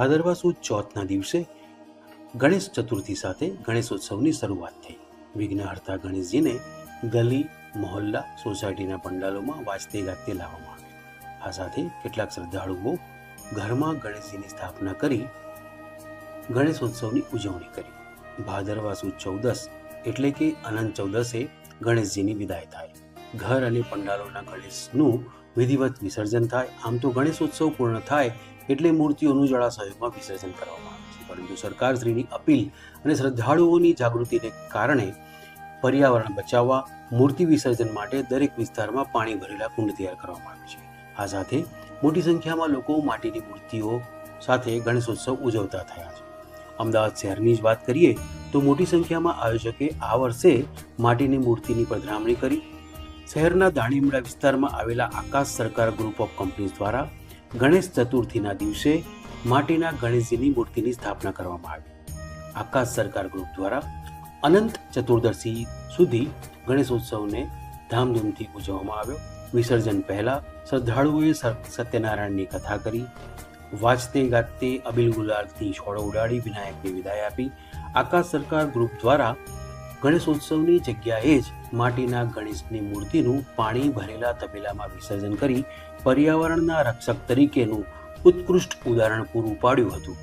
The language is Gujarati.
ભાદરવા સુદ ચોથના દિવસે ગણેશ ચતુર્થી સાથે ગણેશોત્સવની શરૂઆત થઈ. વિઘ્નહર્તા ગણેશજીને ગલી, મહોલ્લા, સોસાયટીના પંડાલોમાં વાજતે ગાજતે લાવવામાં આવે. આ સાથે કેટલાક શ્રદ્ધાળુઓ ઘરમાં ગણેશજીની સ્થાપના કરી ગણેશોત્સવની ઉજવણી કરી. ભાદરવા સુદ 14 એટલે કે અનંત ચૌદસે ગણેશજીની વિદાય થાય. ઘર અને પંડાલોના ગણેશનું વિધિવત વિસર્જન થાય. આમ તો ગણેશોત્સવ પૂર્ણ થાય એટલે મૂર્તિઓનું જળાશયોમાં વિસર્જન કરવામાં આવે છે, પરંતુ સરકારશ્રીની અપીલ અને શ્રદ્ધાળુઓની જાગૃતિને કારણે પર્યાવરણ બચાવવા મૂર્તિ વિસર્જન માટે દરેક વિસ્તારમાં પાણી ભરેલા કુંડ તૈયાર કરવામાં આવે છે. આ સાથે મોટી સંખ્યામાં લોકો માટીની મૂર્તિઓ સાથે ગણેશોત્સવ ઉજવતા થયા છે. અમદાવાદ શહેરની જ વાત કરીએ તો મોટી સંખ્યામાં આયોજકે આ વર્ષે માટીની મૂર્તિની પધરામણી કરી. શહેરના દાણીમડા વિસ્તારમાં આવેલા આકાશ સરકાર ગ્રુપ ઓફ કંપનીઝ દ્વારા ગણેશ ચતુર્થીના દિવસે માટીના ગણેશજીની મૂર્તિની સ્થાપના કરવામાં આવી. આકાશ સરકાર ગ્રુપ દ્વારા અનંત ચતુર્દશી સુધી ગણેશોત્સવને ધામધૂમથી ઉજવવામાં આવ્યો. વિસર્જન પહેલા શ્રદ્ધાળુઓએ સત્યનારાયણની કથા કરી, વાજતે ગાજતે અબીલ ગુલાલથી છોડો ઉડાડી વિનાયકને વિદાય આપી. આકાશ સરકાર ગ્રુપ દ્વારા ગણેશોત્સવની જગ્યાએ જ માટીના ગણેશની મૂર્તિનું પાણી ભરેલા તપેલામાં વિસર્જન કરી પર્યાવરણના રક્ષક તરીકેનું ઉત્કૃષ્ટ ઉદાહરણ પૂરું પાડ્યું હતું.